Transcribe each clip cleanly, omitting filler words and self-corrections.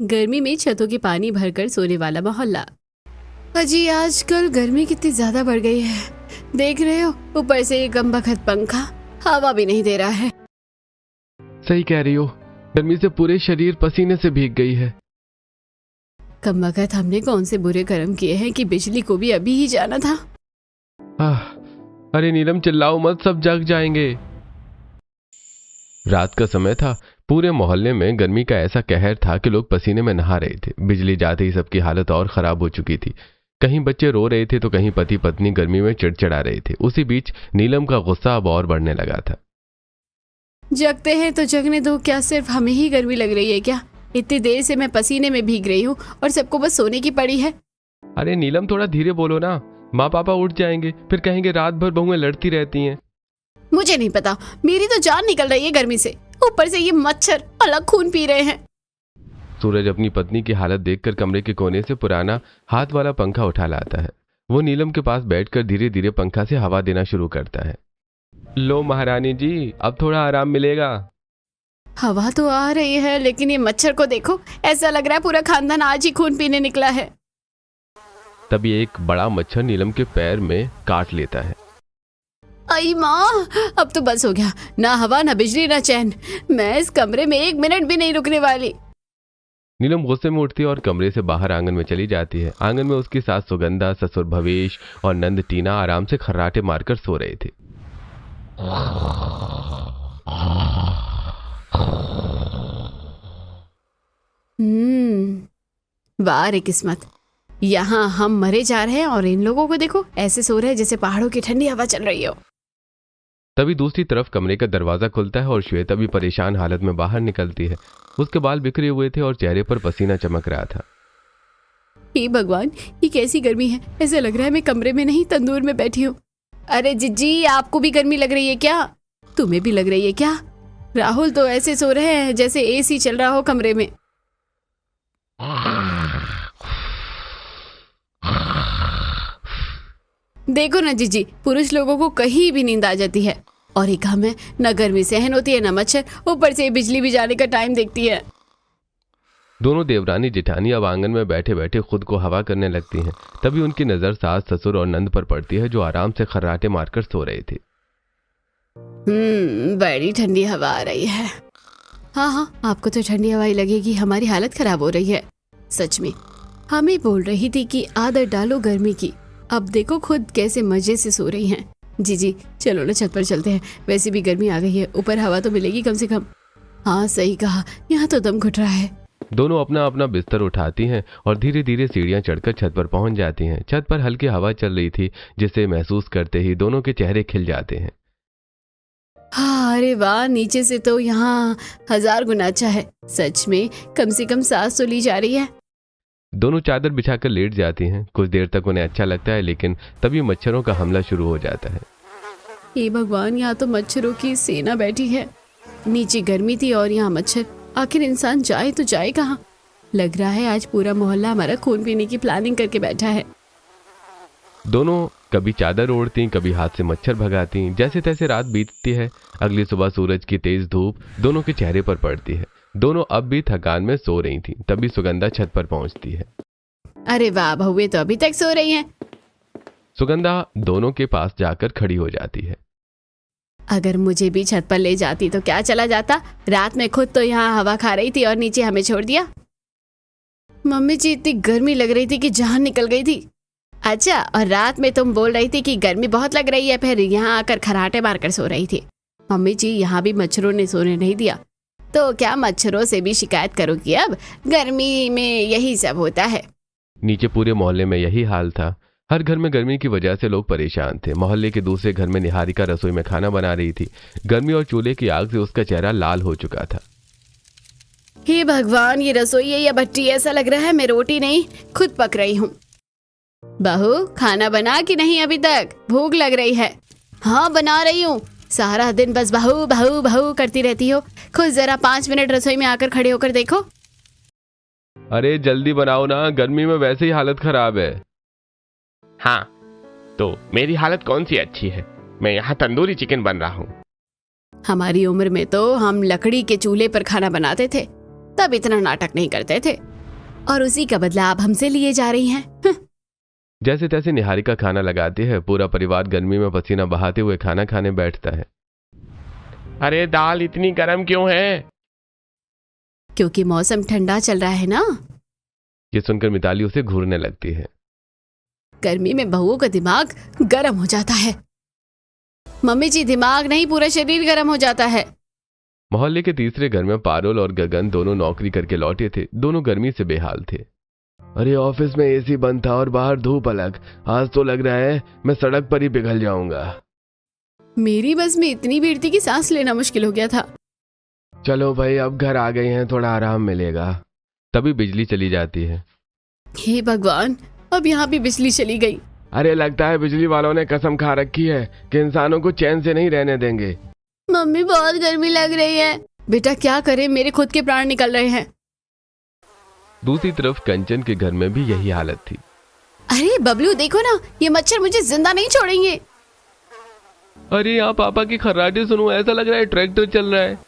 गर्मी में छतों के पानी भरकर सोने वाला मोहल्ला। अजी आजकल गर्मी कितनी ज्यादा बढ़ गई है, देख रहे हो? ऊपर से ये कमबख्त पंखा हवा भी नहीं दे रहा है। सही कह रही हो, गर्मी से पूरे शरीर पसीने से भीग गई है। कमबख्त हमने कौन से बुरे कर्म किए हैं कि बिजली को भी अभी ही जाना था। अरे नीलम चिल्लाओ मत, सब जग जाएंगे। रात का समय था। पूरे मोहल्ले में गर्मी का ऐसा कहर था कि लोग पसीने में नहा रहे थे। बिजली जाते ही सबकी हालत और खराब हो चुकी थी। कहीं बच्चे रो रहे थे तो कहीं पति पत्नी गर्मी में चिड़चिड़ा रहे थे। उसी बीच नीलम का गुस्सा अब और बढ़ने लगा था। जगते हैं तो जगने दो, क्या सिर्फ हमें ही गर्मी लग रही है क्या? इतनी देर से मैं पसीने में भीग रही हूँ और सबको बस सोने की पड़ी है। अरे नीलम थोड़ा धीरे बोलो ना, माँ पापा उठ जाएंगे, फिर कहेंगे रात भर बहुएं लड़ती रहती हैं। मुझे नहीं पता, मेरी तो जान निकल रही है गर्मी से, ऊपर से ये मच्छर अलग खून पी रहे हैं। सूरज अपनी पत्नी की हालत देखकर कमरे के कोने से पुराना हाथ वाला पंखा उठा लाता है। वो नीलम के पास बैठकर धीरे धीरे पंखा से हवा देना शुरू करता है। लो महारानी जी, अब थोड़ा आराम मिलेगा। हवा तो आ रही है लेकिन ये मच्छर को देखो, ऐसा लग रहा है पूरा खानदान आज ही खून पीने निकला है। तभी एक बड़ा मच्छर नीलम के पैर में काट लेता है। आई माँ, अब तो बस हो गया, ना हवा ना बिजली ना चैन, मैं इस कमरे में 1 मिनट भी नहीं रुकने वाली। नीलम गुस्से में उठती है और कमरे से बाहर आंगन में चली जाती है। आंगन में उसकी सास सुगंधा, ससुर भवेश और नंद टीना आराम से खर्राटे मारकर सो रहे थे। वाह रे किस्मत, यहाँ हम मरे जा रहे हैं और इन लोगों को देखो ऐसे सो रहे हैं जैसे पहाड़ों की ठंडी हवा चल रही हो। तभी दूसरी तरफ कमरे का दरवाजा खुलता है और श्वेता भी परेशान हालत में बाहर निकलती है। उसके बाल बिखरे हुए थे और चेहरे पर पसीना चमक रहा था। हे भगवान, ये कैसी गर्मी है, ऐसा लग रहा है मैं कमरे में नहीं तंदूर में बैठी हूँ। अरे जिज्जी, आपको भी गर्मी लग रही है क्या? तुम्हें भी लग रही है क्या? राहुल तो ऐसे सो रहे हैं जैसे एसी चल रहा हो कमरे में। देखो ना जीजी, पुरुष लोगों को कहीं भी नींद आ जाती है और एक हमें न गर्मी सहन होती है न मच्छर, ऊपर से बिजली भी जाने का टाइम देखती है। दोनों देवरानी जेठानी अब आंगन में बैठे बैठे खुद को हवा करने लगती हैं। तभी उनकी नजर सास, ससुर और नंद पर पड़ती है जो आराम से खर्राटे मारकर सो रहे थे। बड़ी ठंडी हवा आ रही है। हाँ, आपको तो ठंडी हवा ही लगेगी, हमारी हालत खराब हो रही है। सच में हमें बोल रही थी कि आदत डालो गर्मी की, अब देखो खुद कैसे मजे से सो रही हैं। जी चलो ना छत पर चलते हैं, वैसे भी गर्मी आ गई है, ऊपर हवा तो मिलेगी कम से कम। हाँ सही कहा, यहाँ तो दम घुट रहा है। दोनों अपना अपना बिस्तर उठाती हैं और धीरे धीरे सीढ़ियां चढ़कर छत पर पहुंच जाती हैं। छत पर हल्की हवा चल रही थी जिसे महसूस करते ही दोनों के चेहरे खिल जाते हैं। हाँ, अरे वाह, नीचे से तो यहाँ 1000 गुना अच्छा है। सच में कम से कम सांस तो ली जा रही है। दोनों चादर बिछाकर लेट जाती हैं। कुछ देर तक उन्हें अच्छा लगता है लेकिन तभी मच्छरों का हमला शुरू हो जाता है। हे भगवान, यहाँ तो मच्छरों की सेना बैठी है। नीचे गर्मी थी और यहाँ मच्छर, आखिर इंसान जाए तो जाए कहाँ? लग रहा है आज पूरा मोहल्ला हमारा खून पीने की प्लानिंग करके बैठा है। दोनों कभी चादर ओढ़ती, कभी हाथ से मच्छर भगाती। जैसे तैसे रात बीतती है। अगली सुबह सूरज की तेज धूप दोनों के चेहरे पर पड़ती है। दोनों अब भी थकान में सो रही थीं। तभी सुगंधा छत पर पहुंचती है। अरे वाह, बहुएं तो अभी तक सो रही हैं। सुगंधा दोनों के पास जाकर खड़ी हो जाती है। अगर मुझे भी छत पर ले जाती तो क्या चला जाता? रात में खुद तो यहाँ हवा खा रही थी और नीचे हमें छोड़ दिया। मम्मी जी, इतनी गर्मी लग रही थी कि जान निकल गई थी। अच्छा, और रात में तुम बोल रही थी कि गर्मी बहुत लग रही है, फिर यहाँ आकर खराटे मारकर सो रही थी। मम्मी जी, यहाँ भी मच्छरों ने सोने नहीं दिया, तो क्या मच्छरों से भी शिकायत करोगी? अब गर्मी में यही सब होता है। नीचे पूरे मोहल्ले में यही हाल था। हर घर में गर्मी की वजह से लोग परेशान थे। मोहल्ले के दूसरे घर में निहारिका रसोई में खाना बना रही थी। गर्मी और चूल्हे की आग से उसका चेहरा लाल हो चुका था। हे भगवान, ये रसोई है या भट्टी? ऐसा लग रहा है मैं रोटी नहीं खुद पक रही हूँ। बहू, खाना बना कि नहीं अभी तक? भूख लग रही है। हाँ बना रही हूँ, सारा दिन बस बहू बहू बहू करती रहती हो। खुद जरा 5 मिनट रसोई में आकर खड़े होकर देखो। अरे जल्दी बनाओ ना, गर्मी में वैसे ही हालत खराब है। हाँ, तो मेरी हालत कौन सी अच्छी है, मैं यहाँ तंदूरी चिकन बन रहा हूँ। हमारी उम्र में तो हम लकड़ी के चूल्हे पर खाना बनाते थे, तब इतना नाटक नहीं करते थे। और उसी का बदला आप हमसे लिए जा रही हैं। जैसे तैसे निहारिका खाना लगाती है। पूरा परिवार गर्मी में पसीना बहाते हुए खाना खाने बैठता है। अरे दाल इतनी गर्म क्यों है? क्योंकि मौसम ठंडा चल रहा है ना। ये सुनकर मिताली उसे घूरने लगती है। गर्मी में बहुओं का दिमाग गर्म हो जाता है। मम्मी जी, दिमाग नहीं, पूरा शरीर गर्म हो जाता है। मोहल्ले के तीसरे घर में पारुल और गगन दोनों नौकरी करके लौटे थे। दोनों गर्मी से बेहाल थे। अरे ऑफिस में एसी बंद था और बाहर धूप अलग। आज तो लग रहा है मैं सड़क पर ही पिघल जाऊंगा। मेरी बस में इतनी भीड़ थी कि सांस लेना मुश्किल हो गया था। चलो भाई, अब घर आ गए हैं, थोड़ा आराम मिलेगा। तभी बिजली चली जाती है। हे भगवान, अब यहाँ भी बिजली चली गई। अरे लगता है बिजली वालों ने कसम खा रखी है कि इंसानों को चैन से नहीं रहने देंगे। मम्मी, बहुत गर्मी लग रही है। बेटा क्या करे, मेरे खुद के प्राण निकल रहे हैं। दूसरी तरफ कंचन के घर में भी यही हालत थी। अरे बबलू, देखो ना, ये मच्छर मुझे जिंदा नहीं छोड़ेंगे। अरे यहाँ पापा की खर्राटे सुनो, ऐसा लग रहा है ट्रैक्टर चल रहा है।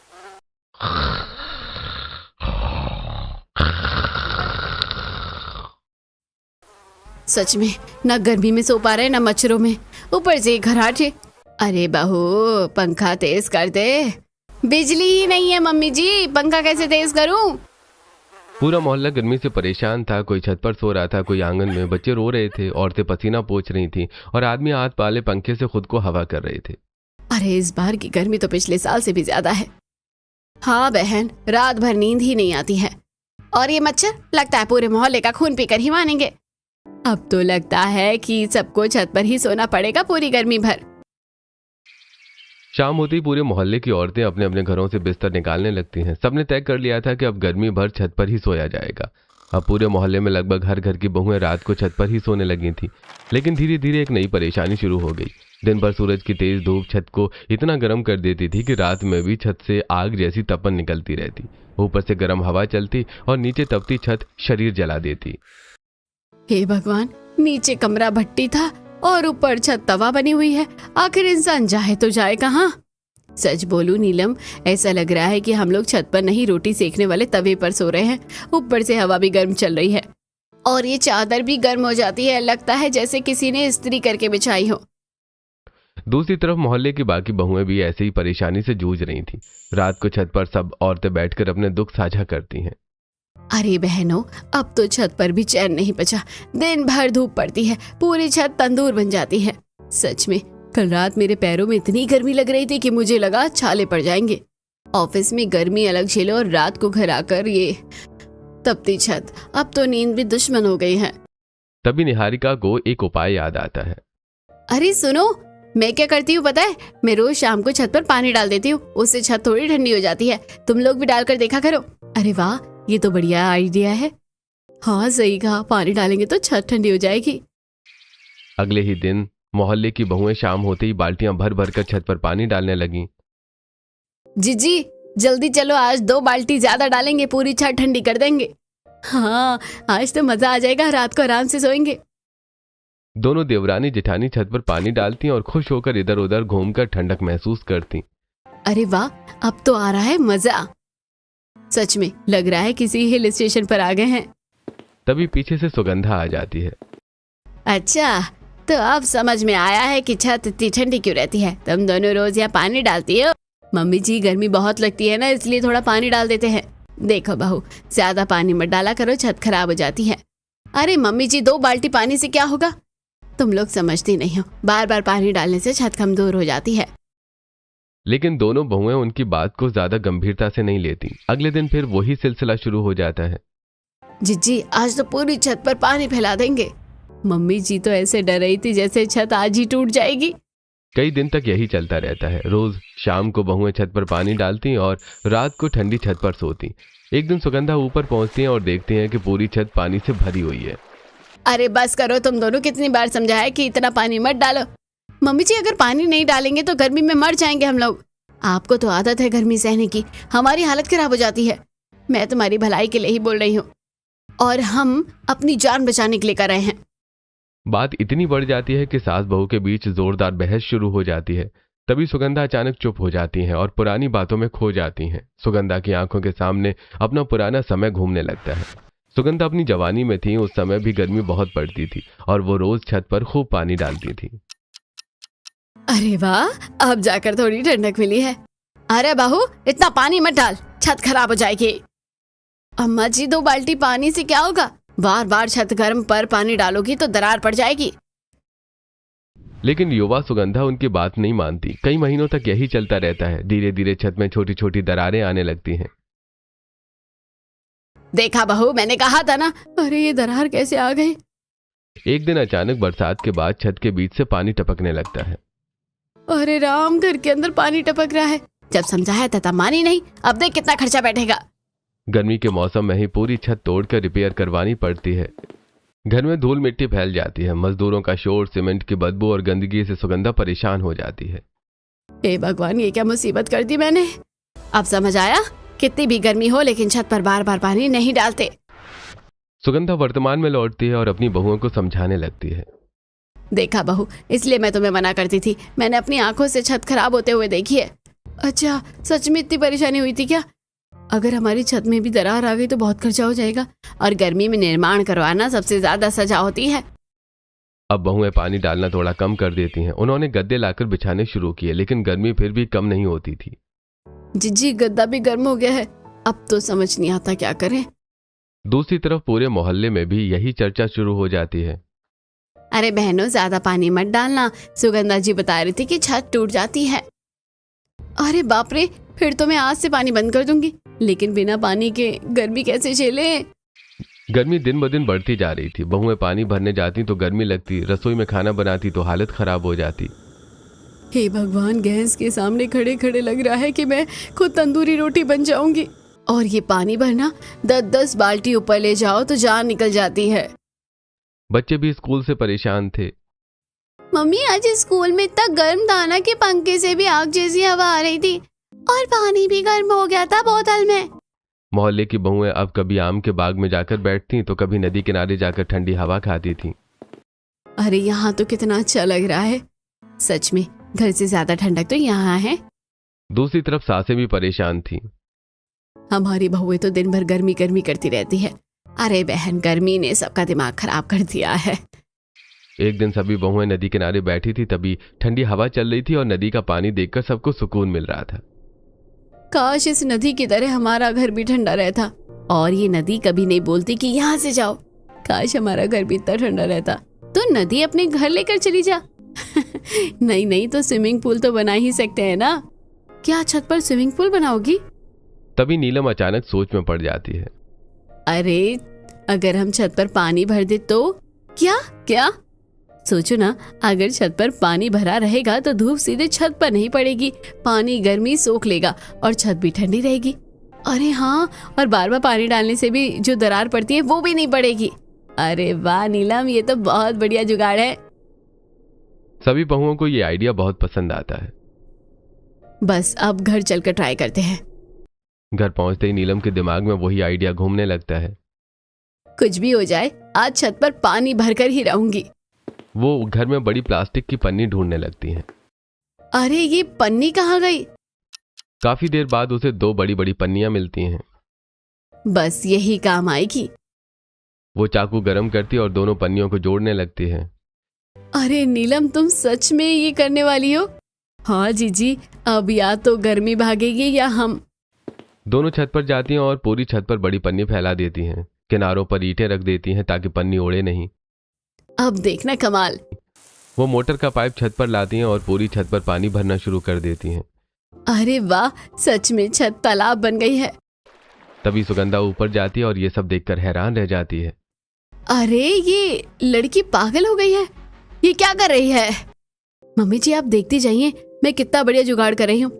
सच में, ना गर्मी में सो पा रहे ना मच्छरों में, ऊपर से खर्राटे। अरे बहू, पंखा तेज कर दे। बिजली ही नहीं है मम्मी जी, पंखा कैसे तेज करूं? पूरा मोहल्ला गर्मी से परेशान था। कोई छत पर सो रहा था, कोई आंगन में। बच्चे रो रहे थे, औरतें पसीना पोंछ रही थीं और आदमी हाथ पाले पंखे से खुद को हवा कर रहे थे। अरे इस बार की गर्मी तो पिछले साल से भी ज्यादा है। हाँ बहन, रात भर नींद ही नहीं आती है। और ये मच्छर, लगता है पूरे मोहल्ले का खून पीकर ही मानेंगे। अब तो लगता है कि सबको छत पर ही सोना पड़ेगा पूरी गर्मी भर। शाम होते ही पूरे मोहल्ले की औरतें अपने अपने घरों से बिस्तर निकालने लगती हैं। सबने तय कर लिया था कि अब गर्मी भर छत पर ही सोया जाएगा। अब पूरे मोहल्ले में लगभग हर घर की बहुएं रात को छत पर ही सोने लगी थी। लेकिन धीरे धीरे एक नई परेशानी शुरू हो गई। दिन भर सूरज की तेज धूप छत को इतना गर्म कर देती थी कि रात में भी छत से आग जैसी तपन निकलती रहती। ऊपर से गर्म हवा चलती और नीचे तपती छत शरीर जला देती। हे भगवान, नीचे कमरा भट्टी था और ऊपर छत तवा बनी हुई है। आखिर इंसान जाए तो जाए कहाँ? सच बोलूं नीलम, ऐसा लग रहा है कि हम लोग छत पर नहीं, रोटी सेकने वाले तवे पर सो रहे हैं। ऊपर से हवा भी गर्म चल रही है और ये चादर भी गर्म हो जाती है। लगता है जैसे किसी ने इस्त्री करके बिछाई हो। दूसरी तरफ मोहल्ले की बाकी बहुएं भी ऐसे ही परेशानी से जूझ रही थीं। रात को छत पर सब औरतें बैठकर अपने दुख साझा करती हैं। अरे बहनों, अब तो छत पर भी चैन नहीं बचा। दिन भर धूप पड़ती है, पूरी छत तंदूर बन जाती है। सच में, कल रात मेरे पैरों में इतनी गर्मी लग रही थी कि मुझे लगा छाले पड़ जाएंगे। ऑफिस में गर्मी अलग झेलो और रात को घर आकर ये तपती छत। अब तो नींद भी दुश्मन हो गई है। तभी निहारिका को एक उपाय याद आता है। अरे सुनो, मैं क्या करती हूँ पता है? मैं रोज शाम को छत पर पानी डाल देती हूँ, उससे छत थोड़ी ठंडी हो जाती है। तुम लोग भी डालकर देखा करो। अरे वाह, ये तो बढ़िया आइडिया है। हाँ सही कहा, पानी डालेंगे तो छत ठंडी हो जाएगी। अगले ही दिन मोहल्ले की बहुएं शाम होते ही बाल्टियां भर भर कर छत पर पानी डालने लगीं। जीजी जल्दी चलो, आज 2 बाल्टी ज्यादा डालेंगे, पूरी छत ठंडी कर देंगे। हाँ, आज तो मजा आ जाएगा, रात को आराम से सोएंगे। दोनों देवरानी जेठानी छत पर पानी डालती और खुश होकर इधर उधर घूमकर ठंडक महसूस करती। अरे वाह, अब तो आ रहा है मजा। सच में लग रहा है किसी हिल स्टेशन पर आ गए हैं। तभी पीछे से सुगंधा आ जाती है। अच्छा, तो अब समझ में आया है कि छत इतनी ठंडी क्यों रहती है। तुम दोनों रोज यहाँ पानी डालती हो। मम्मी जी, गर्मी बहुत लगती है ना, इसलिए थोड़ा पानी डाल देते हैं। देखो बहू, ज्यादा पानी मत डाला करो, छत खराब हो जाती है। अरे मम्मी जी, 2 बाल्टी पानी से क्या होगा? तुम लोग समझती नहीं हो, बार बार पानी डालने से छत कमजोर हो जाती है। लेकिन दोनों बहुएं उनकी बात को ज्यादा गंभीरता से नहीं लेती। अगले दिन फिर वही सिलसिला शुरू हो जाता है। जीजी, आज तो पूरी छत पर पानी फैला देंगे। मम्मी जी तो ऐसे डर रही थी जैसे छत आज ही टूट जाएगी। कई दिन तक यही चलता रहता है। रोज शाम को बहुएं छत पर पानी डालती और रात को ठंडी छत पर सोती। एक दिन सुगंधा ऊपर पहुंचती हैं और देखती हैं कि पूरी छत पानी से भरी हुई है। अरे बस करो, तुम दोनों कितनी बार समझाया कि इतना पानी मत डालो। मम्मी जी, अगर पानी नहीं डालेंगे तो गर्मी में मर जाएंगे हम लोग। आपको तो आदत है गर्मी सहने की, हमारी हालत खराब हो जाती है। मैं तुम्हारी भलाई के लिए ही बोल रही हूँ और हम अपनी जान बचाने के लिए कर रहे हैं। बात इतनी बढ़ जाती है कि सास बहू के बीच जोरदार बहस शुरू हो जाती है। तभी सुगंधा अचानक चुप हो जाती हैं और पुरानी बातों में खो जाती हैं। सुगंधा की आंखों के सामने अपना पुराना समय घूमने लगता है। सुगंधा अपनी जवानी में थी, उस समय भी गर्मी बहुत पड़ती थी और वो रोज छत पर खूब पानी डालती थी। अरे वाह, अब जाकर थोड़ी ठंडक मिली है। अरे बहू, इतना पानी मत डाल, छत खराब हो जाएगी। अम्मा जी, 2 बाल्टी पानी से क्या होगा? बार बार छत गर्म पर पानी डालोगी तो दरार पड़ जाएगी। लेकिन युवा सुगंधा उनकी बात नहीं मानती। कई महीनों तक यही चलता रहता है। धीरे धीरे छत में छोटी छोटी दरारें आने लगती हैं। देखा बहू, मैंने कहा था ना। अरे ये दरार कैसे आ गई? एक दिन अचानक बरसात के बाद छत के बीच से पानी टपकने लगता है। अरे राम, घर के अंदर पानी टपक रहा है। जब समझाया था तब मानी नहीं। अब देख कितना खर्चा बैठेगा। गर्मी के मौसम में ही पूरी छत तोड़कर रिपेयर करवानी पड़ती है। घर में धूल मिट्टी फैल जाती है। मजदूरों का शोर, सीमेंट की बदबू और गंदगी से सुगंधा परेशान हो जाती है। हे भगवान, ये क्या मुसीबत कर दी मैंने। अब समझ आया, कितनी भी गर्मी हो लेकिन छत पर बार बार पानी नहीं डालते। सुगंधा वर्तमान में लौटती है और अपनी बहुओं को समझाने लगती है। देखा बहू, इसलिए मैं तुम्हें मना करती थी। मैंने अपनी आंखों से छत खराब होते हुए देखी है। अच्छा, सच में इतनी परेशानी हुई थी क्या? अगर हमारी छत में भी दरार आ गई तो बहुत खर्चा हो जाएगा, और गर्मी में निर्माण करवाना सबसे ज्यादा सजा होती है। अब बहुएं पानी डालना थोड़ा कम कर देती हैं। उन्होंने गद्दे लाकर बिछाने शुरू किए, लेकिन गर्मी फिर भी कम नहीं होती थी। जिज्जी, गद्दा भी गर्म हो गया है। अब तो समझ नहीं आता क्या करें। दूसरी तरफ पूरे मोहल्ले में भी यही चर्चा शुरू हो जाती है। अरे बहनों, ज्यादा पानी मत डालना। सुगंधा जी बता रही थी कि छत टूट जाती है। अरे बाप रे, फिर तो मैं आज से पानी बंद कर दूंगी। लेकिन बिना पानी के गर्मी कैसे झेले? गर्मी दिन ब दिन बढ़ती जा रही थी। बहुएं पानी भरने जाती तो गर्मी लगती, रसोई में खाना बनाती तो हालत खराब हो जाती। हे भगवान, गैस के सामने खड़े खड़े लग रहा है कि मैं खुद तंदूरी रोटी बन जाऊंगी। और ये पानी भरना, 10-10 बाल्टी ऊपर ले जाओ तो जान निकल जाती है। बच्चे भी स्कूल से परेशान थे। मम्मी, आज स्कूल में इतना गर्म था ना कि पंखे से भी आग जैसी हवा आ रही थी, और पानी भी गर्म हो गया था बोतल में। मोहल्ले की बहुएं अब कभी आम के बाग में जाकर बैठती तो कभी नदी किनारे जाकर ठंडी हवा खाती थीं। अरे यहाँ तो कितना अच्छा लग रहा है। सच में घर से ज्यादा ठंडक तो यहाँ है। दूसरी तरफ सासें भी परेशान थीं। हमारी बहुएं तो दिन भर गर्मी गर्मी करती रहती है। अरे बहन, गर्मी ने सबका दिमाग खराब कर दिया है। एक दिन सभी बहुएं नदी किनारे बैठी थी। तभी ठंडी हवा चल रही थी और नदी का पानी देखकर सबको सुकून मिल रहा था। काश इस नदी की तरह हमारा घर भी ठंडा रहता, और ये नदी कभी नहीं बोलती कि यहाँ से जाओ। काश हमारा घर भी इतना ठंडा रहता। तो नदी अपने घर लेकर चली जा। नहीं नहीं, तो स्विमिंग पूल तो बना ही सकते हैं ना। क्या छत पर स्विमिंग पूल बनाओगी? तभी नीलम अचानक सोच में पड़ जाती है। अरे, अगर हम छत पर पानी भर दे तो? क्या क्या? सोचो ना, अगर छत पर पानी भरा रहेगा तो धूप सीधे छत पर नहीं पड़ेगी, पानी गर्मी सोख लेगा और छत भी ठंडी रहेगी। अरे हाँ, और बार बार पानी डालने से भी जो दरार पड़ती है वो भी नहीं पड़ेगी। अरे वाह नीलम, ये तो बहुत बढ़िया जुगाड़ है। सभी बहुओं को ये आइडिया बहुत पसंद आता है। बस अब घर चलकर ट्राई करते हैं। घर पहुंचते ही नीलम के दिमाग में वही आइडिया घूमने लगता है। कुछ भी हो जाए, आज छत पर पानी भरकर ही रहूंगी। वो घर में बड़ी प्लास्टिक की पन्नी ढूंढने लगती हैं। अरे ये पन्नी कहाँ गई? काफी देर बाद उसे 2 बड़ी बड़ी पन्नियां मिलती हैं। बस यही काम आएगी। वो चाकू गरम करती और दोनों पन्नियों को जोड़ने लगती है। अरे नीलम, तुम सच में ये करने वाली हो? हाँ जीजी, अब या तो गर्मी भागेगी या हम। दोनों छत पर जाती हैं और पूरी छत पर बड़ी पन्नी फैला देती हैं। किनारों पर ईंटें रख देती हैं ताकि पन्नी उड़े नहीं। अब देखना कमाल। वो मोटर का पाइप छत पर लाती हैं और पूरी छत पर पानी भरना शुरू कर देती हैं। अरे वाह, सच में छत तालाब बन गई है। तभी सुगंधा ऊपर जाती है और ये सब देखकर हैरान रह जाती है। अरे ये लड़की पागल हो गई है। ये क्या कर रही है? मम्मी जी, आप देखती जाइए, मैं कितना बढ़िया जुगाड़ कर रही हूँ।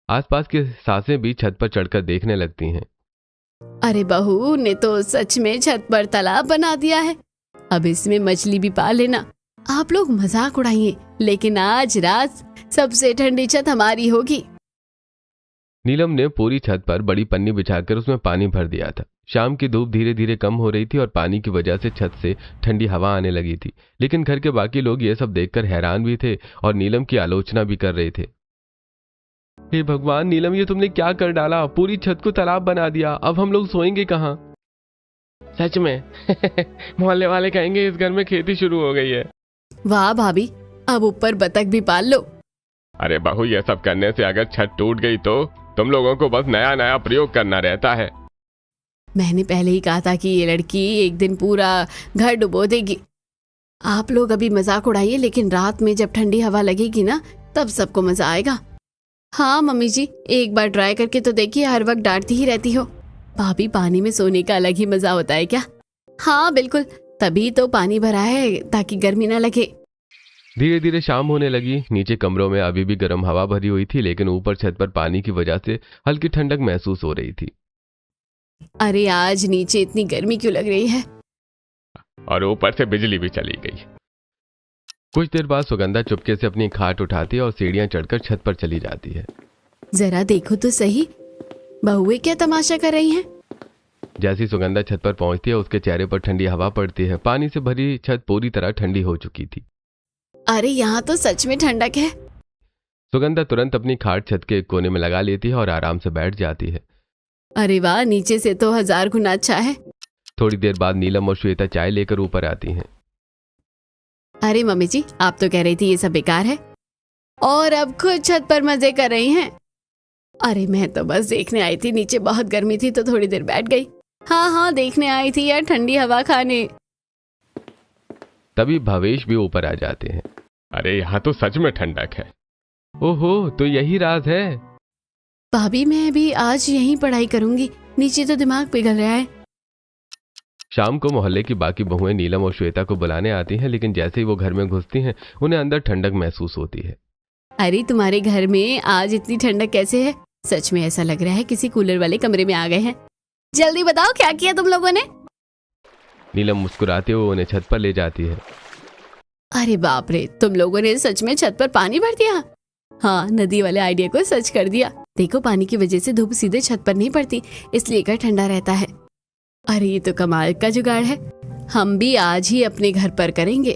आसपास की सासें भी छत पर चढ़कर देखने लगती हैं। अरे बहू ने तो सच में छत पर तालाब बना दिया है। अब इसमें मछली भी पाल लेना। आप लोग मजाक उड़ाइए, लेकिन आज रात सबसे ठंडी छत हमारी होगी। नीलम ने पूरी छत पर बड़ी पन्नी बिछाकर उसमें पानी भर दिया था। शाम की धूप धीरे धीरे कम हो रही थी और पानी की वजह से छत से ठंडी हवा आने लगी थी। लेकिन घर के बाकी लोग ये सब देखकर हैरान भी थे और नीलम की आलोचना भी कर रहे थे। हे भगवान नीलम, ये तुमने क्या कर डाला? पूरी छत को तालाब बना दिया। अब हम लोग सोएंगे कहाँ? सच में मोहल्ले वाले कहेंगे इस घर में खेती शुरू हो गई है। वाह भाभी, अब ऊपर बतख भी पाल लो। अरे बहू, ये सब करने से अगर छत टूट गई तो तुम लोगों को बस नया नया प्रयोग करना रहता है। मैंने पहले ही कहा था कि ये लड़की एक दिन पूरा घर डुबो देगी। आप लोग अभी मजाक उड़ाइए, लेकिन रात में जब ठंडी हवा लगेगी ना, तब सबको मजा आएगा। हाँ मम्मी जी, एक बार ट्राई करके तो देखिए, हर वक्त डांटती ही रहती हो। भाभी, पानी में सोने का अलग ही मजा होता है क्या? हाँ बिल्कुल, तभी तो पानी भरा है ताकि गर्मी ना लगे। धीरे धीरे शाम होने लगी। नीचे कमरों में अभी भी गर्म हवा भरी हुई थी, लेकिन ऊपर छत पर पानी की वजह से हल्की ठंडक महसूस हो रही थी। अरे आज नीचे इतनी गर्मी क्यों लग रही है? और ऊपर से बिजली भी चली गई। कुछ देर बाद सुगंधा चुपके से अपनी खाट उठाती है और सीढ़ियां चढ़कर छत पर चली जाती है। जरा देखो तो सही, बहुएं क्या तमाशा कर रही हैं? जैसी सुगंधा छत पर पहुंचती है, उसके चेहरे पर ठंडी हवा पड़ती है। पानी से भरी छत पूरी तरह ठंडी हो चुकी थी। अरे यहाँ तो सच में ठंडक है। सुगंधा तुरंत अपनी खाट छत के एक कोने में लगा लेती है और आराम से बैठ जाती है। अरे वाह, नीचे से तो 1000 गुना अच्छा है। थोड़ी देर बाद नीलम और श्वेता चाय लेकर ऊपर आती हैं। अरे मम्मी जी, आप तो कह रही थी ये सब बेकार है, और अब खुद छत पर मजे कर रही हैं। अरे मैं तो बस देखने आई थी, नीचे बहुत गर्मी थी तो थोड़ी देर बैठ गई। हाँ हाँ, देखने आई थी यार, ठंडी हवा खाने। तभी भवेश भी ऊपर आ जाते हैं। अरे यहाँ तो सच में ठंडक है। ओहो, तो यही राज है। भाभी, मैं भी आज यहीं पढ़ाई करूंगी, नीचे तो दिमाग पिघल रहा है। शाम को मोहल्ले की बाकी बहुएं नीलम और श्वेता को बुलाने आती हैं, लेकिन जैसे ही वो घर में घुसती हैं, उन्हें अंदर ठंडक महसूस होती है। अरे तुम्हारे घर में आज इतनी ठंडक कैसे है? सच में ऐसा लग रहा है किसी कूलर वाले कमरे में आ गए हैं। जल्दी बताओ क्या किया तुम लोगों ने? नीलम मुस्कुराते हुए उन्हें छत पर ले जाती है। अरे बाप रे, तुम लोगों ने सच में छत पर पानी भर दिया? हाँ, नदी वाले आइडिया को सच कर दिया। देखो, पानी की वजह से धूप सीधे छत पर नहीं पड़ती, इसलिए घर ठंडा रहता है। अरे ये तो कमाल का जुगाड़ है, हम भी आज ही अपने घर पर करेंगे।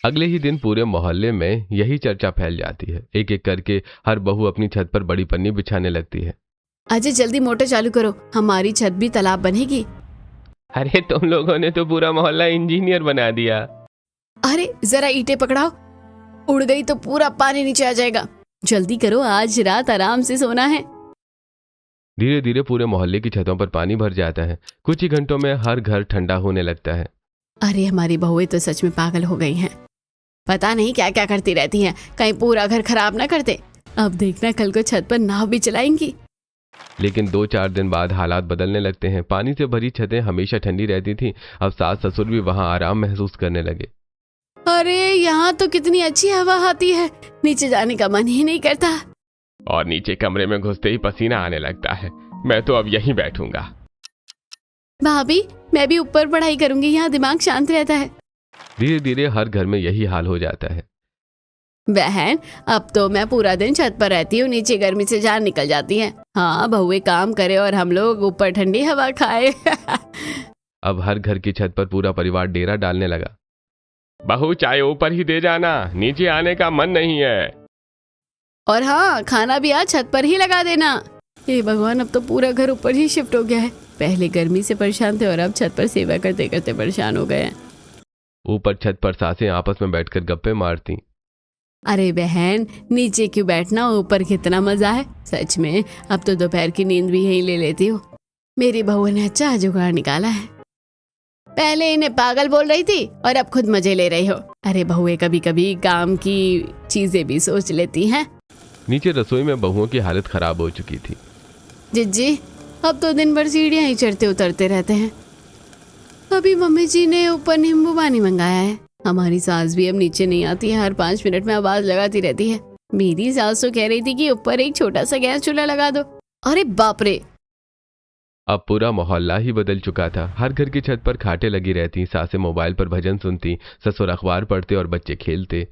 अगले ही दिन पूरे मोहल्ले में यही चर्चा फैल जाती है। एक एक करके हर बहू अपनी छत पर बड़ी पन्नी बिछाने लगती है। अजय जल्दी मोटर चालू करो, हमारी छत भी तालाब बनेगी। अरे तुम लोगों ने तो पूरा मोहल्ला इंजीनियर बना दिया। अरे जरा ईंटें पकड़ाओ, उड़ गई तो पूरा पानी नीचे आ जाएगा। जल्दी करो, आज रात आराम से सोना है। धीरे धीरे पूरे मोहल्ले की छतों पर पानी भर जाता है। कुछ ही घंटों में हर घर ठंडा होने लगता है। अरे हमारी बहुएं तो सच में पागल हो गई हैं। पता नहीं क्या क्या करती रहती हैं, कहीं पूरा घर खराब ना कर दे। अब देखना, कल को छत पर नाव भी चलाएंगी। लेकिन 2-4 दिन बाद हालात बदलने लगते हैं। पानी से भरी छतें हमेशा ठंडी रहती थी, अब सास ससुर भी वहां आराम महसूस करने लगे। अरे यहाँ तो कितनी अच्छी हवा आती है, नीचे जाने का मन ही नहीं करता। और नीचे कमरे में घुसते ही पसीना आने लगता है। मैं तो अब यहीं बैठूंगा। भाभी, मैं भी ऊपर पढ़ाई करूंगी, यहाँ दिमाग शांत रहता है। धीरे धीरे हर घर में यही हाल हो जाता है। बहन, अब तो मैं पूरा दिन छत पर रहती हूँ, नीचे गर्मी से जान निकल जाती है। हाँ, बहुएं काम करे और हम लोग ऊपर ठंडी हवा खाए। अब हर घर की छत पर पूरा परिवार डेरा डालने लगा। बहू, चाय ऊपर ही दे जाना, नीचे आने का मन नहीं है। और हाँ, खाना भी आज छत पर ही लगा देना। हे भगवान, अब तो पूरा घर ऊपर ही शिफ्ट हो गया है। पहले गर्मी से परेशान थे और अब छत पर सेवा करते करते परेशान हो गए हैं। ऊपर छत पर सासें आपस में बैठकर गप्पे मारती। अरे बहन, नीचे क्यों बैठना, ऊपर कितना मजा है। सच में अब तो दोपहर की नींद भी यहीं ले लेती हूँ। मेरी बहू ने अच्छा जुगाड़ निकाला है। पहले इन्हें पागल बोल रही थी और अब खुद मजे ले रही हो। अरे बहुएं कभी कभी काम की चीजें भी सोच लेती हैं। नीचे रसोई में बहुओं की हालत खराब हो चुकी थी। जिज्जी, अब तो दिन भर सीढ़ियां ही चढ़ते उतरते रहते हैं। अभी मम्मी जी ने ऊपर नींबू पानी मंगाया है। हमारी सास भी अब नीचे नहीं आती है, हर 5 मिनट में आवाज लगाती रहती है। मेरी सास तो कह रही थी कि ऊपर एक छोटा सा गैस चूल्हा लगा दो। अरे बाप रे, अब पूरा मोहल्ला ही बदल चुका था। हर घर की छत पर खाटें लगी रहती, सासें मोबाइल पर भजन सुनती, ससुर अखबार पढ़ते और बच्चे खेलते।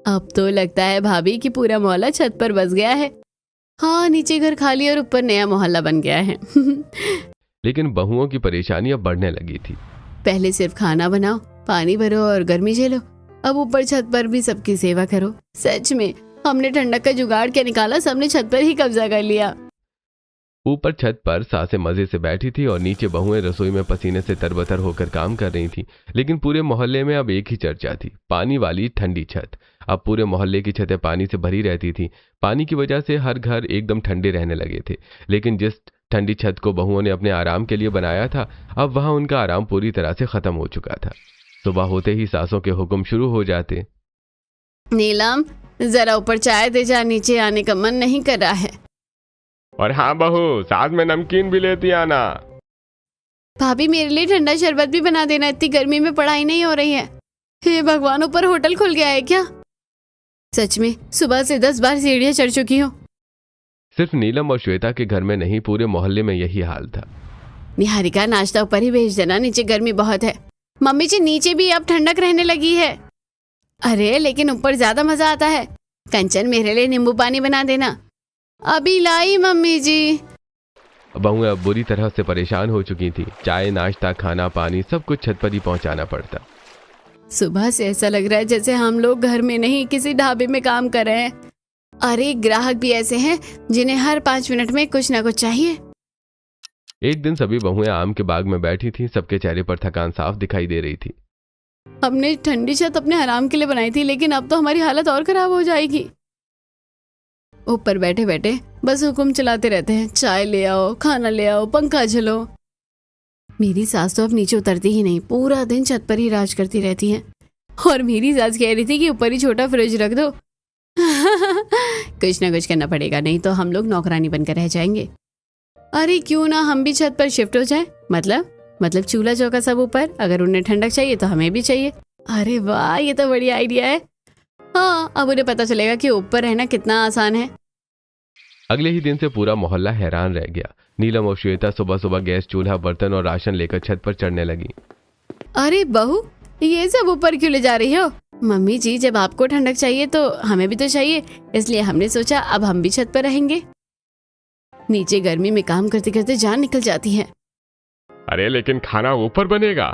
अब तो लगता है भाभी कि पूरा मोहल्ला छत पर बस गया है। हाँ, नीचे घर खाली और ऊपर नया मोहल्ला बन गया है। लेकिन बहुओं की परेशानी अब बढ़ने लगी थी। पहले सिर्फ खाना बनाओ, पानी भरो और गर्मी झेलो, अब ऊपर छत पर भी सबकी सेवा करो। सच में हमने ठंडक का जुगाड़ क्या निकाला, सबने छत पर ही कब्जा कर लिया। ऊपर छत पर सासें मजे से बैठी थी और नीचे बहुएं रसोई में पसीने से तरबतर होकर काम कर रही थी। लेकिन पूरे मोहल्ले में अब एक ही चर्चा थी, पानी वाली ठंडी छत। अब पूरे मोहल्ले की छतें पानी से भरी रहती थी। पानी की वजह से हर घर एकदम ठंडे रहने लगे थे। लेकिन जिस ठंडी छत को बहुओं ने अपने आराम के लिए बनाया था, अब वहां उनका आराम पूरी तरह से खत्म हो चुका था। सुबह होते ही सासों के हुक्म शुरू हो जाते। नीलम, जरा ऊपर चाय दे जा, नीचे आने का मन नहीं कर रहा है। और हाँ बहू, साथ में नमकीन भी लेती आना। भाभी, मेरे लिए ठंडा शरबत भी बना देना, इतनी गर्मी में पढ़ाई नहीं हो रही है। हे भगवान, ऊपर होटल खुल गया है क्या? सच में सुबह से 10 बार सीढ़ियां चढ़ चुकी हूँ। सिर्फ नीलम और श्वेता के घर में नहीं, पूरे मोहल्ले में यही हाल था। निहारिका, नाश्ता ऊपर ही भेज देना, नीचे गर्मी बहुत है। मम्मी जी, नीचे भी अब ठंडक रहने लगी है। अरे लेकिन ऊपर ज्यादा मजा आता है। कंचन, मेरे लिए नींबू पानी बना देना। अभी लाई मम्मी जी। बहुएं अब बुरी तरह से परेशान हो चुकी थी। चाय, नाश्ता, खाना, पानी सब कुछ छत पर ही पहुंचाना पड़ता। सुबह से ऐसा लग रहा है जैसे हम लोग घर में नहीं किसी ढाबे में काम कर रहे हैं। अरे ग्राहक भी ऐसे हैं जिन्हें हर 5 मिनट में कुछ ना कुछ चाहिए। एक दिन सभी बहुएं आम के बाग में बैठी थीं। सबके चेहरे पर थकान साफ दिखाई दे रही थी। हमने ठंडी छत अपने आराम के लिए बनाई थी, लेकिन अब तो हमारी हालत और खराब हो जाएगी। ऊपर बैठे बैठे बस हुक्म चलाते रहते हैं, चाय ले आओ, खाना ले आओ, पंखा झलो। मेरी सास तो अब नीचे उतरती ही नहीं, पूरा दिन छत पर ही राज करती रहती है। और मेरी सास कह रही थी कि ऊपर ही छोटा फ्रिज रख दो। कुछ ना कुछ करना पड़ेगा, नहीं तो हम लोग नौकरानी बनकर रह जाएंगे। अरे क्यों ना हम भी छत पर शिफ्ट हो जाएं? मतलब चूल्हा चौका सब ऊपर। अगर उन्हें ठंडक चाहिए तो हमें भी चाहिए। अरे वाह, ये तो बढ़िया आइडिया है। हाँ, अब उन्हें पता चलेगा कि ऊपर रहना कितना आसान है। अगले ही दिन से पूरा मोहल्ला हैरान रह गया। नीलम और श्वेता सुबह सुबह गैस चूल्हा, बर्तन और राशन लेकर छत पर चढ़ने लगी। अरे बहू, ये सब ऊपर क्यों ले जा रही हो? मम्मी जी, जब आपको ठंडक चाहिए तो हमें भी तो चाहिए, इसलिए हमने सोचा अब हम भी छत पर रहेंगे। नीचे गर्मी में काम करते करते जान निकल जाती है। अरे लेकिन खाना ऊपर बनेगा।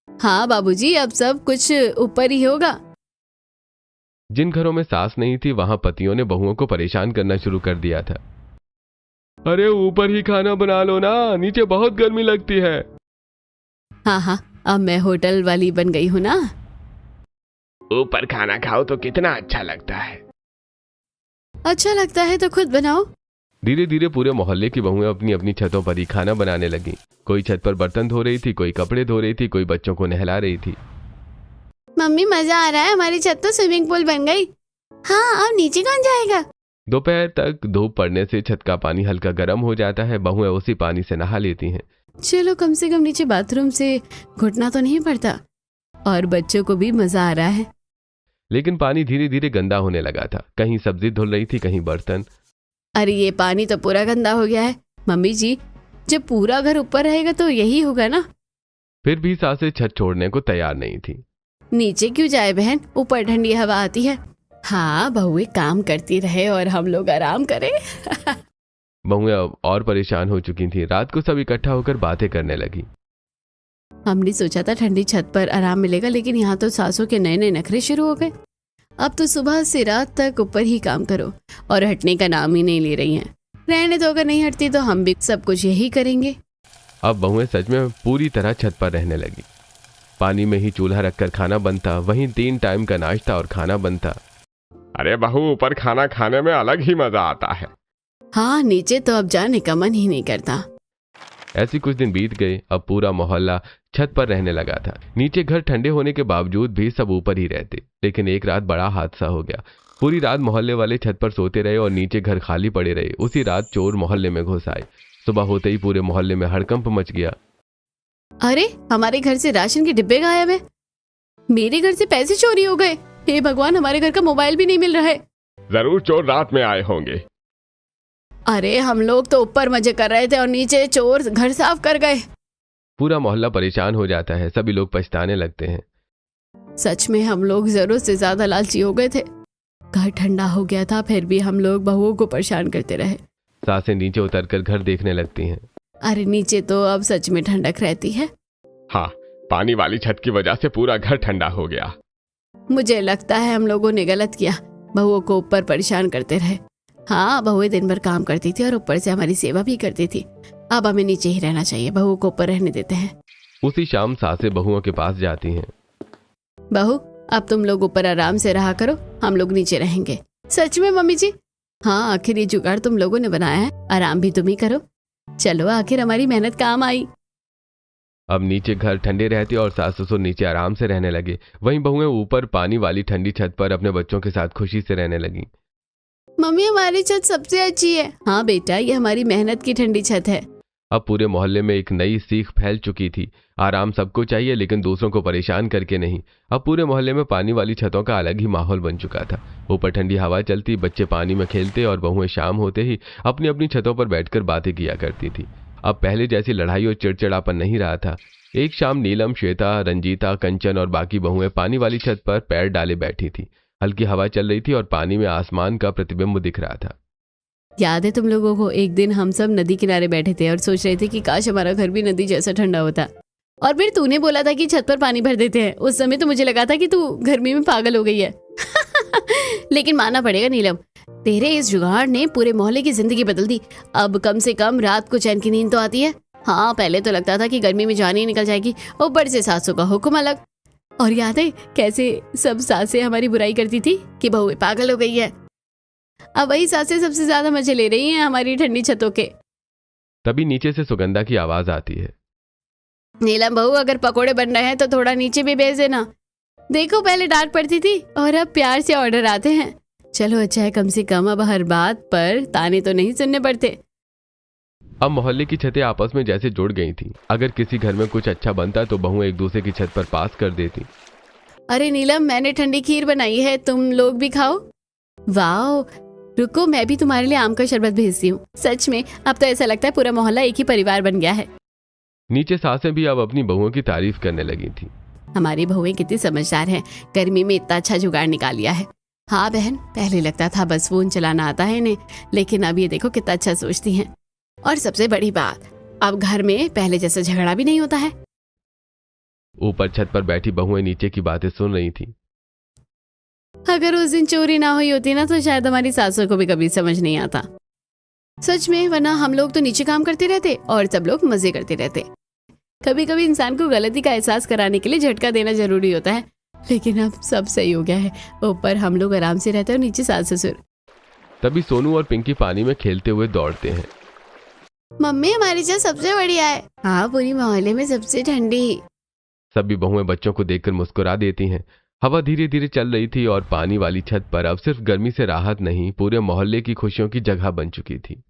हाँ बाबूजी, अब सब कुछ ऊपर ही होगा। जिन घरों में सास नहीं थी, वहां पतियों ने बहुओं को परेशान करना शुरू कर दिया था। अरे ऊपर ही खाना बना लो ना, नीचे बहुत गर्मी लगती है। हाँ, अब मैं होटल वाली बन गई हूँ ना। ऊपर खाना खाओ तो कितना अच्छा लगता है। अच्छा लगता है तो खुद बनाओ। धीरे धीरे पूरे मोहल्ले की बहुएं अपनी अपनी छतों पर ही खाना बनाने लगी। कोई छत पर बर्तन धो रही थी, कोई कपड़े धो रही थी, कोई बच्चों को नहला रही थी। मम्मी, मजा आ रहा है, हमारी छत तो स्विमिंग पूल बन गई। हाँ, अब नीचे कौन जाएगा? दोपहर तक धूप पड़ने से छत का पानी हल्का गर्म हो जाता है। बहुएं उसी पानी से नहा लेती हैं। चलो, कम से कम नीचे बाथरूम से घुटना तो नहीं पड़ता, और बच्चों को भी मजा आ रहा है। लेकिन पानी धीरे धीरे गंदा होने लगा था। कहीं सब्जी धुल रही थी, कहीं बर्तन। अरे ये पानी तो पूरा गंदा हो गया है। मम्मी जी, जब पूरा घर ऊपर रहेगा तो यही होगा ना। फिर भी सासें छत छोड़ने को तैयार नहीं थी। नीचे क्यों जाए बहन, ऊपर ठंडी हवा आती है। हाँ, बहुएं काम करती रहे और हम लोग आराम करें। बहुएं अब और परेशान हो चुकी थीं। रात को सब इकट्ठा होकर बातें करने लगी। हमने सोचा था ठंडी छत पर आराम मिलेगा, लेकिन यहाँ तो सासों के नए नए नखरे शुरू हो गए। अब तो सुबह से रात तक ऊपर ही काम करो और हटने का नाम ही नहीं ले रही हैं। रहने तो, अगर नहीं हटती तो हम भी सब कुछ यही करेंगे। अब बहुएं सच में पूरी तरह छत पर रहने लगी। पानी में ही चूल्हा रखकर खाना बनता, वहीं 3 टाइम का नाश्ता और खाना बनता। अरे बहू, ऊपर खाना खाने में अलग ही मजा आता है। हाँ, नीचे तो अब जाने का मन ही नहीं करता। ऐसी कुछ दिन बीत गए। अब पूरा मोहल्ला छत पर रहने लगा था। नीचे घर ठंडे होने के बावजूद भी सब ऊपर ही रहते। लेकिन एक रात बड़ा हादसा हो गया। पूरी रात मोहल्ले वाले छत पर सोते रहे और नीचे घर खाली पड़े रहे। उसी रात चोर मोहल्ले में घुस आए। सुबह होते ही पूरे मोहल्ले में हड़कंप मच गया। अरे, हमारे घर से राशन के डिब्बे गायब है। मेरे घर से पैसे चोरी हो गए। हे भगवान, हमारे घर का मोबाइल भी नहीं मिल रहा है। जरूर चोर रात में आए होंगे। अरे, हम लोग तो ऊपर मजे कर रहे थे और नीचे चोर घर साफ कर गए। पूरा मोहल्ला परेशान हो जाता है। सभी लोग पछताने लगते हैं। सच में हम लोग जरूरत से ज्यादा लालची हो गए थे। घर ठंडा हो गया था, फिर भी हम लोग बहुओं को परेशान करते रहे। सासें नीचे उतरकर घर देखने लगती हैं। अरे नीचे तो अब सच में ठंडक रहती है। हाँ, पानी वाली छत की वजह से पूरा घर ठंडा हो गया। मुझे लगता है हम लोगों ने गलत किया, बहुओं को ऊपर परेशान करते रहे। हाँ, बहुएं दिन भर काम करती थी और ऊपर से हमारी सेवा भी करती थी। अब हमें नीचे ही रहना चाहिए, बहू को ऊपर रहने देते हैं। उसी शाम सासें बहुओं के पास जाती हैं। बहू, अब तुम लोग ऊपर आराम से रहा करो, हम लोग नीचे रहेंगे। सच में मम्मी जी? हाँ, आखिर ये जुगाड़ तुम लोगों ने बनाया है, आराम भी तुम ही करो। चलो, आखिर हमारी मेहनत काम आई। अब नीचे घर ठंडे रहते और सास ससुर नीचे आराम से रहने लगे। वहीं बहुएं ऊपर पानी वाली ठंडी छत पर अपने बच्चों के साथ खुशी से रहने लगी। मम्मी, हमारी छत सबसे अच्छी है। हाँ बेटा, ये हमारी मेहनत की ठंडी छत है। अब पूरे मोहल्ले में एक नई सीख फैल चुकी थी। आराम सबको चाहिए, लेकिन दूसरों को परेशान करके नहीं। अब पूरे मोहल्ले में पानी वाली छतों का अलग ही माहौल बन चुका था। ऊपर ठंडी हवा चलती, बच्चे पानी में खेलते और बहुएं शाम होते ही अपनी अपनी छतों पर बैठकर बातें किया करती थी। अब पहले जैसी लड़ाई और चिड़चिड़ापन नहीं रहा था। एक शाम नीलम, श्वेता, रंजीता, कंचन और बाकी बहुएं पानी वाली छत पर पैर डाले बैठी थी। हल्की हवा चल रही थी और पानी में आसमान का प्रतिबिंब दिख रहा था। याद है तुम लोगों को, एक दिन हम सब नदी किनारे बैठे थे और सोच रहे थे कि काश हमारा घर भी नदी जैसा ठंडा होता। और फिर तूने बोला था कि छत पर पानी भर देते हैं। उस समय तो मुझे लगा था कि तू गर्मी में पागल हो गई है। लेकिन मानना पड़ेगा नीलम, तेरे इस जुगाड़ ने पूरे मोहल्ले की जिंदगी बदल दी। अब कम से कम रात को चैन की नींद तो आती है। हाँ, पहले तो लगता था कि गर्मी में जान ही निकल जाएगी, ऊपर से सासों का हुक्म अलग। और याद है कैसे सब सासें हमारी बुराई करती थी कि बहू पागल हो गई है। अब वही सासें सबसे ज्यादा मजे ले रही हैं हमारी ठंडी छतों के। तभी नीचे से सुगंधा की आवाज आती है। नीलम बहू, अगर पकोड़े बन रहे हैं तो थोड़ा नीचे भी भेज देना। देखो, पहले डांट पड़ती थी और अब प्यार से ऑर्डर आते हैं। चलो अच्छा है, कम से कम अब हर बात पर ताने तो नहीं सुनने पड़ते। अब मोहल्ले की छतें आपस में जैसे जुड़ गई थी। अगर किसी घर में कुछ अच्छा बनता तो बहुएं एक दूसरे की छत पर पास कर देती। अरे नीलम, मैंने ठंडी खीर बनाई है, तुम लोग भी खाओ। वाह, रुको, मैं भी तुम्हारे लिए आम का शरबत भेजती हूँ। सच में अब तो ऐसा लगता है पूरा मोहल्ला एक ही परिवार बन गया है। नीचे सासें भी अब अपनी बहुओं की तारीफ करने लगी थी। हमारी बहुएं कितनी समझदार हैं, गर्मी में इतना अच्छा जुगाड़ निकाल लिया है। हाँ बहन, पहले लगता था बस फोन चलाना आता है इन्हें, लेकिन अब ये देखो कितना अच्छा सोचती हैं। और सबसे बड़ी बात, अब घर में पहले जैसा झगड़ा भी नहीं होता है। ऊपर छत पर बैठी बहुएं नीचे की बातें सुन रही थी। अगर उस दिन चोरी ना हुई होती ना तो शायद हमारी सासों को भी कभी समझ नहीं आता। सच में, वरना हम लोग तो नीचे काम करते रहते और सब लोग मजे करते रहते। कभी कभी इंसान को गलती का एहसास कराने के लिए झटका देना जरूरी होता है, लेकिन अब सब सही हो गया है। ऊपर हम लोग आराम से रहते हैं और नीचे सास ससुर। तभी सोनू और पिंकी पानी में खेलते हुए दौड़ते हैं। मम्मी, हमारी छत सबसे बढ़िया है। हाँ, पूरी मोहल्ले में सबसे ठंडी। सभी बहुएं बच्चों को देखकर मुस्कुरा देती हैं। हवा धीरे धीरे चल रही थी और पानी वाली छत पर अब सिर्फ गर्मी से राहत नहीं, पूरे मोहल्ले की खुशियों की जगह बन चुकी थी।